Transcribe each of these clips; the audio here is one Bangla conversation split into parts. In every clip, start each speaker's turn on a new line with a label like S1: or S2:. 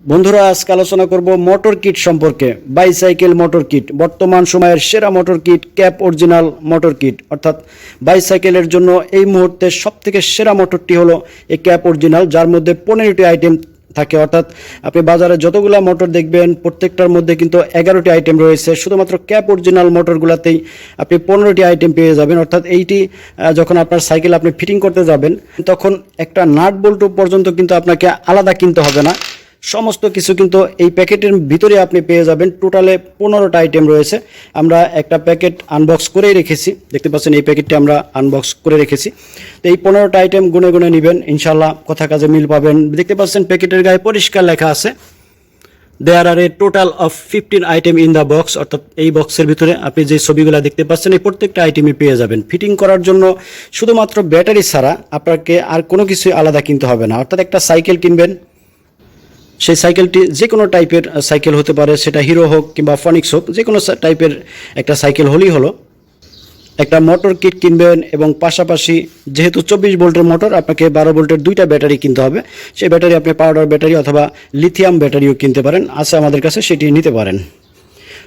S1: বন্ধুরা, আজকে আলোচনা করব মোটর কিট সম্পর্কে। বাইসাইকেল মোটর কিট বর্তমান সময়ের সেরা motor kit, cap original motor kit. অর্থাৎ বাইসাইকেলের জন্য এই মুহূর্তে সবথেকে সেরা মোটরটি হলো এই ক্যাপ অরিজিনাল, যার মধ্যে 15টি আইটেম থাকে। অর্থাৎ আপনি বাজারে যতগুলো মোটর দেখবেন প্রত্যেকটার মধ্যে কিন্তু 11টি আইটেম রয়েছে। শুধুমাত্র ক্যাপ অরিজিনাল মোটরগুলোতেই আপনি 15টি আইটেম পেয়ে যাবেন। অর্থাৎ এইটি যখন আপনার সাইকেল আপনি ফিটিং করতে যাবেন তখন একটা নাট বল্টু পর্যন্ত কিন্তু আপনাকে আলাদা কিনতে হবে না। সমস্ত কিছু কিন্তু এই প্যাকেটের ভিতরে আপনি পেয়ে যাবেন। টোটালে 15টা আইটেম রয়েছে। আমরা একটা প্যাকেট আনবক্স করেই রেখেছি, দেখতে পাচ্ছেন এই প্যাকেটটি আমরা আনবক্স করে রেখেছি। তো এই 15টা আইটেম গুনে গুনে নেবেন, ইনশাল্লাহ কথা কাজে মিল পাবেন। দেখতে পাচ্ছেন প্যাকেটের গায়ে পরিষ্কার লেখা আছে there are a total of 15 item in the box. অর্থাৎ এই বক্সের ভিতরে আপনি যে ছবিগুলো দেখতে পাচ্ছেন এই প্রত্যেকটা আইটেমই পেয়ে যাবেন। ফিটিং করার জন্য শুধুমাত্র ব্যাটারি ছাড়া আপনাকে আর কোনো কিছুই আলাদা কিনতে হবে না। অর্থাৎ একটা সাইকেল কিনবেন, সেই সাইকেলটি যে কোনো টাইপের সাইকেল হতে পারে, সেটা হিরো হোক কিংবা ফনিক্স হোক, যে কোনো টাইপের একটা সাইকেল হলেই হলো। একটা মোটর কিট কিনবেন এবং পাশাপাশি যেহেতু 24 ভোল্টের মোটর, আপনাকে 12 ভোল্টের দুইটা ব্যাটারি কিনতে হবে। সেই ব্যাটারি আপনি পাউডার ব্যাটারি অথবা লিথিয়াম ব্যাটারিও কিনতে পারেন, আছে আমাদের কাছে, সেটি নিতে পারেন।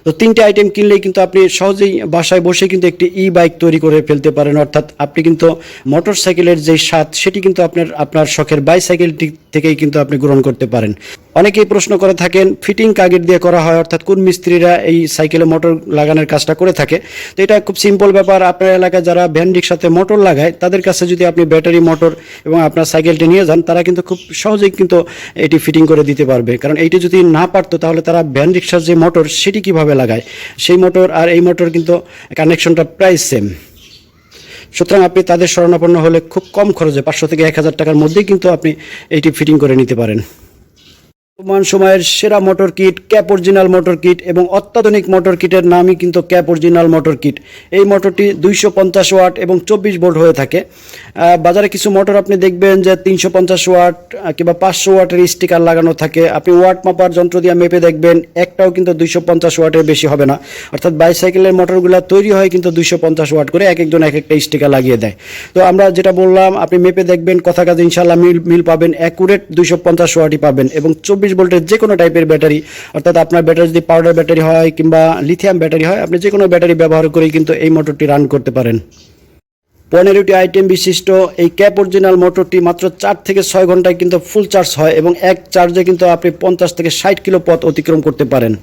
S1: তো 3টে আইটেম কিনলেই কিন্তু আপনি সহজেই বাসায় বসে কিন্তু একটি ই বাইক তৈরি করে ফেলতে পারেন। অর্থাৎ আপনি কিন্তু মোটর সাইকেলের যে স্বাদ সেটি কিন্তু আপনার শখের বাইসাইকেলটি থেকেই কিন্তু আপনি গ্রহণ করতে পারেন। অনেকেই প্রশ্ন করে থাকেন ফিটিং কাগের দিয়ে করা হয়, অর্থাৎ কোন মিস্ত্রিরা এই সাইকেলে মোটর লাগানোর কাজটা করে থাকে। তো এটা খুব সিম্পল ব্যাপার। আপনার এলাকায় যারা ভ্যান রিক্সাতে মোটর লাগায় তাদের কাছে যদি আপনি ব্যাটারি মোটর এবং আপনার সাইকেলটি নিয়ে যান, তারা কিন্তু খুব সহজেই কিন্তু এটি ফিটিং করে দিতে পারবে। কারণ এইটি যদি না পারতো তাহলে তারা ভ্যান রিক্সার যে মোটর সেটি কীভাবে লাগায়, সেই মোটর আর এই মোটর কিন্তু কানেকশনটা প্রায় সেম। সুতরাং আপনি তাদের শরণাপন্ন হলে খুব কম খরচে 500 থেকে 1000 টাকার মধ্যেই কিন্তু আপনি এইটি ফিটিং করে নিতে পারেন। বর্তমান সময়ের সেরা motor kit cap original motor kit, এবং অত্যাধুনিক মোটর কিটের নামই কিন্তু ক্যাপ অরিজিনাল মোটর কিট। এই মোটরটি 250 ওয়াট এবং 24 ভোল্ট হয়ে থাকে। বাজারে কিছু মোটর আপনি দেখবেন যে 350 ওয়াট কিংবা 500 ওয়াটের স্টিকার লাগানো থাকে। আপনি ওয়াট মাপার যন্ত্র দিয়ে মেপে দেখবেন একটাও কিন্তু 250 ওয়াটের বেশি হবে না। অর্থাৎ বাইসাইকেলের মোটরগুলো তৈরি হয় কিন্তু 250 ওয়াট করে, এক একজন এক একটা স্টিকার লাগিয়ে দেয়। তো আমরা যেটা বললাম, আপনি মেপে দেখবেন, কথা কাজে ইনশাল্লাহ মিল পাবেন, অ্যাকুরেট 250 ওয়াটই পাবেন। এবং 24 ভোল্টের যে কোনো টাইপের ব্যাটারি, অর্থাৎ আপনার ব্যাটারি যদি পাউডার ব্যাটারি হয় কিংবা লিথিয়াম ব্যাটারি হয়, আপনি যে কোনো ব্যাটারি ব্যবহার করেই কিন্তু এই মোটরটি রান করতে পারেন। 15টি আইটেম বিশিষ্ট এই ক্যাপ অরিজিনাল মোটরটি মাত্র 4 থেকে 6 ঘন্টায় কিন্তু ফুল চার্জ হয়, এবং এক চার্জে কিন্তু আপনি 50 থেকে 60 কিলো পথ অতিক্রম করতে পারেন।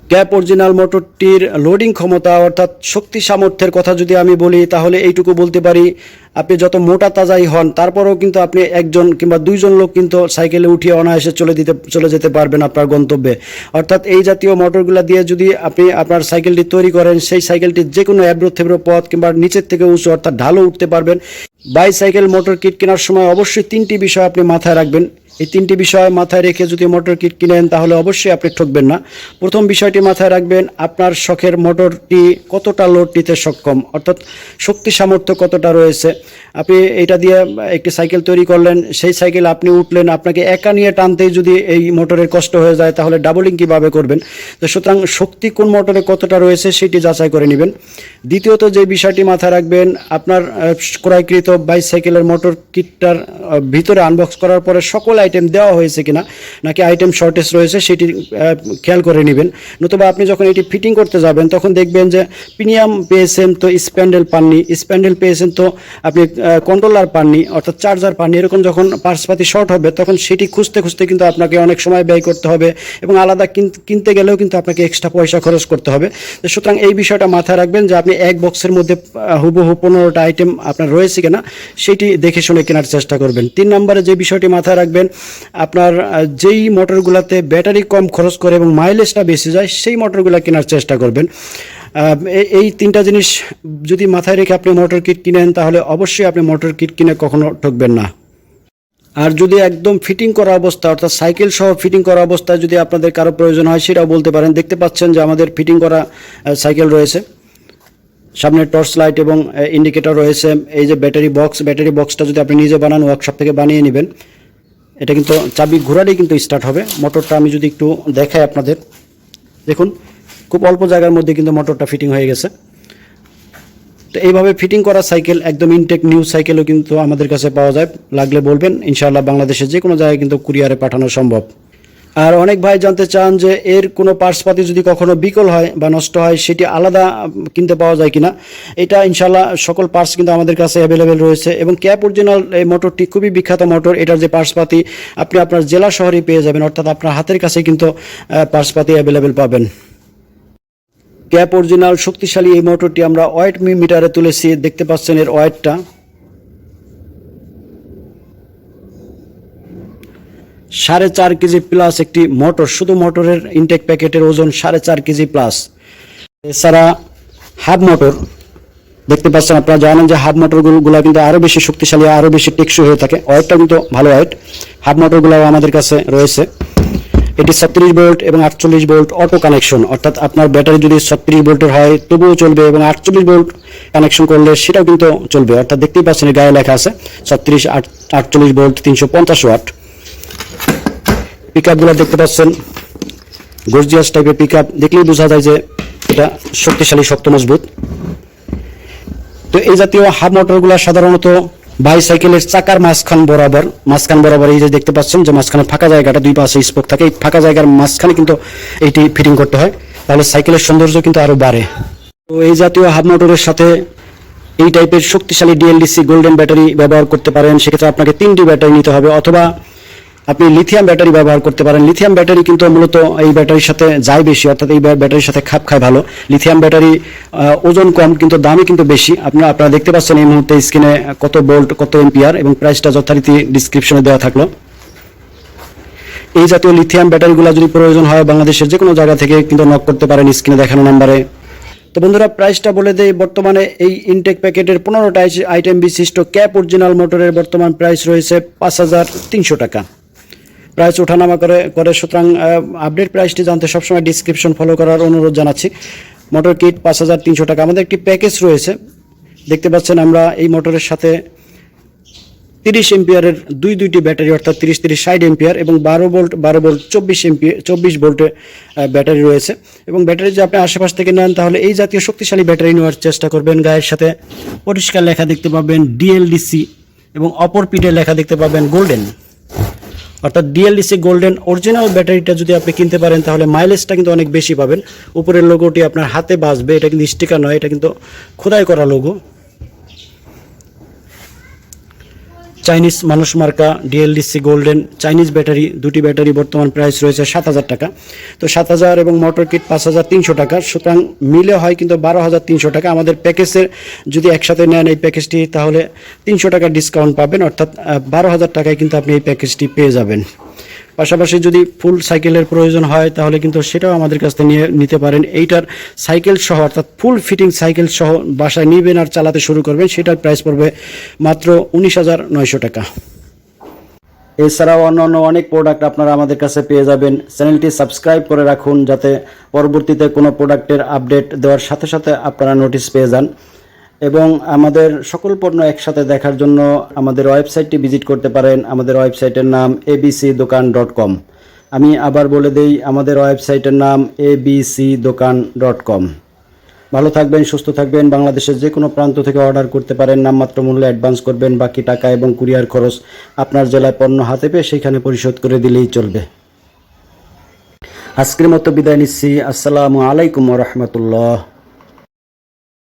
S1: ক্যাপ অরিজিনাল মোটরটির লোডিং ক্ষমতা অর্থাৎ শক্তি সামর্থ্যের কথা যদি আমি বলি, তাহলে এইটুকু বলতে পারি, আপনি যত মোটা তাজাই হন তারপরেও কিন্তু আপনি একজন কিংবা দুইজন লোক কিন্তু সাইকেলে উঠিয়ে অনায়াসে চলে যেতে পারবেন আপনার গন্তব্যে। অর্থাৎ এই জাতীয় মোটরগুলো দিয়ে যদি আপনি আপনার সাইকেলটি তৈরি করেন, সেই সাইকেলটি যে কোনো এবড়ো থেবড়ো পথ কিংবা নিচের থেকে উঁচু অর্থাৎ ঢালও উঠতে পারবেন। বাইসাইকেল মোটর কিট কেনার সময় অবশ্যই 3টি বিষয় আপনি মাথায় রাখবেন। এই 3টি বিষয় মাথায় রেখে যদি মোটর কিট কিনেন তাহলে অবশ্যই আপনি ঠকবেন না। প্রথম বিষয়টি মাথায় রাখবেন, আপনার শখের মোটরটি কতটা লোড নিতে সক্ষম, অর্থাৎ শক্তি সামর্থ্য কতটা রয়েছে। আপনি এটা দিয়ে একটি সাইকেল তৈরি করলেন, সেই সাইকেল আপনি উঠলেন, আপনাকে একা নিয়ে টানতেই যদি এই মোটরের কষ্ট হয়ে যায় তাহলে ডাবলিং কীভাবে করবেন। তো সুতরাং শক্তি কোন মোটরে কতটা রয়েছে সেটি যাচাই করে নেবেন। দ্বিতীয়ত যে বিষয়টি মাথায় রাখবেন, আপনার ক্রয়কৃত বাইসাইকেলের মোটর কিটটার ভিতরে আনবক্স করার পরে সকল আইটেম দেওয়া হয়েছে কিনা, নাকি আইটেম শর্টেজ রয়েছে সেটি খেয়াল করে নেবেন। নতুবা আপনি যখন এটি ফিটিং করতে যাবেন তখন দেখবেন যে প্রিমিয়াম পেয়েছেন তো স্প্যান্ডেল পাননি, স্প্যান্ডেল পেয়েছেন তো আপনি কন্ট্রোলার পাননি, অর্থাৎ চার্জার পাননি। এরকম যখন পার্টসপাতি শর্ট হবে তখন সেটি খুঁজতে খুঁজতে কিন্তু আপনাকে অনেক সময় ব্যয় করতে হবে, এবং আলাদা কিনতে গেলেও কিন্তু আপনাকে এক্সট্রা পয়সা খরচ করতে হবে। সুতরাং এই বিষয়টা মাথায় রাখবেন যে আপনি এক বক্সের মধ্যে হুবহু 15টা আইটেম আপনার রয়েছে কিনা সেটি দেখে শুনে কেনার চেষ্টা করবেন। 3 নম্বরে যে বিষয়টি মাথায় রাখবেন, আপনার যেই মোটরগুলোতে ব্যাটারি কম খরচ করে এবং মাইলেজটা বেশি যায় সেই মোটরগুলো কেনার চেষ্টা করবেন। এই 3টা জিনিস যদি মাথায় রেখে আপনি মোটর কিট কিনেন তাহলে অবশ্যই আপনি মোটর কিট কিনে কখনো ঠকবেন না। আর যদি একদম ফিটিং করা অবস্থা অর্থাৎ সাইকেল সহ ফিটিং করা অবস্থায় যদি আপনাদের কারো প্রয়োজন হয় সেটাও বলতে পারেন। দেখতে পাচ্ছেন যে আমাদের ফিটিং করা সাইকেল রয়েছে, সামনে টর্চ লাইট এবং ইন্ডিকেটর রয়েছে। এই যে ব্যাটারি বক্সটা যদি আপনি নিজে বানান, ওয়ার্কশপ থেকে বানিয়ে নেবেন। এটা কিন্তু চাবি ঘোরালেই কিন্তু স্টার্ট হবে। মোটরটা আমি যদি একটু দেখাই আপনাদের, দেখুন খুব অল্প জায়গার মধ্যে কিন্তু মোটরটা ফিটিং হয়ে গেছে। তো এইভাবে ফিটিং করা সাইকেল একদম ইনটেক নিউ সাইকেলও কিন্তু আমাদের কাছে পাওয়া যায়, লাগলে বলবেন, ইনশাআল্লাহ বাংলাদেশের যে কোনো জায়গায় কিন্তু কুরিয়ারে পাঠানো সম্ভব। আর অনেক ভাই জানতে চান যে এর কোনো পার্টসপাতি যদি কখনো বিকল হয় বা নষ্ট হয় সেটি আলাদা কিনতে পাওয়া যায় কিনা। এটা ইনশাল্লাহ সকল পার্টস কিন্তু আমাদের কাছে অ্যাভেলেবেল রয়েছে এবং ক্যাপ অরিজিনাল এই মোটরটি খুবই বিখ্যাত মোটর। এটার যে পার্টসপাতি আপনি আপনার জেলা শহরেই পেয়ে যাবেন, অর্থাৎ আপনার হাতের কাছেই কিন্তু পার্টসপাতি অ্যাভেলেবেল পাবেন। ক্যাপ অরিজিনাল শক্তিশালী এই মোটরটি আমরা ওয়েট মিটারে তুলেছি, দেখতে পাচ্ছেন এর ওয়েটটা। 4.5 কেজি প্লাস একটি মোটর, শুধু মোটরের ইনটেক প্যাকেটের ওজন 4.5 কেজি প্লাস। এছাড়া হাফ মোটর দেখতে পাচ্ছেন, আপনারা জানেন যে হাফ মোটরগুলো কিন্তু আরও বেশি শক্তিশালী, আরও বেশি টেকসই হয়ে থাকে। ওয়েটটা কিন্তু ভালো ওয়েট। হাফ মোটরগুলো আমাদের কাছে রয়েছে। এটি 36 ভোল্ট এবং 48 ভোল্ট অটো কানেকশন, অর্থাৎ আপনার ব্যাটারি যদি 36 ভোল্টের হয় তবুও চলবে এবং 48 ভোল্ট কানেকশন করলে সেটাও কিন্তু চলবে। অর্থাৎ দেখতেই পাচ্ছেন গায়ে লেখা আছে 36, 48 ভোল্ট 350 ওয়াট। পিকআপগুলো দেখতে পাচ্ছেন গর্জিয়াস টাইপের পিকআপ, দেখলেই বোঝা যায় যে এটা শক্তিশালী, শক্ত, মজবুত। তো এই জাতীয় হাফ মোটরগুলো সাধারণত বাইসাইকেলের চাকার মাঝখান বরাবর এই যে দেখতে পাচ্ছেন যে মাঝখানে ফাঁকা জায়গাটা, দুই পাশে স্পোক থাকে, এই ফাঁকা জায়গার মাঝখানে কিন্তু এইটি ফিটিং করতে হয়, তাহলে সাইকেলের সৌন্দর্য কিন্তু আরও বাড়ে। তো এই জাতীয় হাফ মোটরের সাথে এই টাইপের শক্তিশালী ডিএলডিসি গোল্ডেন ব্যাটারি ব্যবহার করতে পারেন। সেক্ষেত্রে আপনাকে 3টি ব্যাটারি নিতে হবে, অথবা আপনি লিথিয়াম ব্যাটারি ব্যবহার করতে পারেন। লিথিয়াম ব্যাটারি কিন্তু মূলত এই ব্যাটারির সাথে যায় বেশি, অর্থাৎ এই ব্যাটারির সাথে খাপ খায় ভালো। লিথিয়াম ব্যাটারি ওজন কম কিন্তু দামই কিন্তু বেশি। আপনারা দেখতে পাচ্ছেন এই মুহূর্তে স্ক্রিনে কত ভোল্ট, কত এম্পিয়ার এবং প্রাইসটা যথারীতি ডিসক্রিপশনে দেওয়া থাকলো। এই জাতীয় লিথিয়াম ব্যাটারিগুলো যদি প্রয়োজন হয় বাংলাদেশের যে কোনো জায়গা থেকে কিন্তু নক করতে পারেন স্ক্রিনে দেখানো নাম্বারে। তো বন্ধুরা, প্রাইসটা বলে দেই। বর্তমানে এই ইনটেক প্যাকেটের 15টা আইটেম বিশিষ্ট ক্যাপ অরিজিনাল মোটরের বর্তমান প্রাইস রয়েছে 5,300 টাকা। প্রাইস ওঠানামা করে সুতরাং আপডেট প্রাইসটি জানতে সবসময় ডিসক্রিপশন ফলো করার অনুরোধ জানাচ্ছি। মোটর কিট 5,300 টাকা। আমাদের একটি প্যাকেজ রয়েছে, দেখতে পাচ্ছেন আমরা এই মোটরের সাথে 30 এম্পিয়ারের দুইটি ব্যাটারি, অর্থাৎ 30 60 এম্পিয়ার এবং 12 ভোল্ট 24 ভোল্টের ব্যাটারি রয়েছে। এবং ব্যাটারি যদি আপনি আশেপাশ থেকে নেন তাহলে এই জাতীয় শক্তিশালী ব্যাটারি নেওয়ার চেষ্টা করবেন। গায়ের সাথে পরিষ্কার লেখা দেখতে পাবেন ডিএলডিসি এবং অপর পিঠে লেখা দেখতে পাবেন গোল্ডেন, অর্থাৎ ডিএলডিসি গোল্ডেন। অরিজিনাল ব্যাটারিটা যদি আপনি কিনতে পারেন তাহলে মাইলেজটা কিন্তু অনেক বেশি পাবেন। উপরের লোগোটি আপনার হাতে বাজবে, এটা কিন্তু স্টিকার নয়, এটা কিন্তু খোদাই করা লোগো। চাইনিজ মানুষ মার্কা ডিএলডিসি গোল্ডেন চাইনিজ ব্যাটারি, দুটি ব্যাটারি বর্তমান প্রাইস রয়েছে 7,000 টাকা। তো 7,000 এবং মোটর কিট 5,300 টাকা, সুতরাং মিলে হয় কিন্তু 12,300 টাকা। আমাদের প্যাকেজের যদি একসাথে নেন এই প্যাকেজটি তাহলে 300 টাকা ডিসকাউন্ট পাবেন, অর্থাৎ 12,000 টাকায় কিন্তু আপনি এই প্যাকেজটি পেয়ে যাবেন। পাশাপাশি যদি ফুল সাইকেলের প্রয়োজন হয় তাহলে কিন্তু সেটাও আমাদের কাছ থেকে নিতে পারেন। এইটার সাইকেল সহ, অর্থাৎ ফুল ফিটিং সাইকেল সহ বাসায় নিবেন আর চালাতে শুরু করবেন, সেটার প্রাইস পড়বে মাত্র 19,900 টাকা। এছাড়াও অন্যান্য অনেক প্রোডাক্ট আপনারা আমাদের কাছে পেয়ে যাবেন। চ্যানেলটি সাবস্ক্রাইব করে রাখুন যাতে পরবর্তীতে কোনো প্রোডাক্টের আপডেট দেওয়ার সাথে সাথে আপনারা নোটিশ পেয়ে যান। এবং আমাদের সকল পণ্য একসাথে দেখার জন্য আমাদের ওয়েবসাইটটি ভিজিট করতে পারেন। আমাদের ওয়েবসাইটের নাম abcdokan.com। আমি আবার বলে দেই, আমাদের ওয়েবসাইটের নাম abcdokan.com। ভালো থাকবেন, সুস্থ থাকবেন। বাংলাদেশের যে কোনো প্রান্ত থেকে অর্ডার করতে পারেন। নামমাত্র মূল্যে অ্যাডভান্স করবেন, বাকি টাকা এবং কুরিয়ার খরচ আপনার জেলায় পণ্য হাতে পেয়ে সেখানে পরিশোধ করে দিলেই চলবে। আজকের মতো বিদায় নিচ্ছি। আসসালামু আলাইকুম ওয়া রাহমাতুল্লাহ।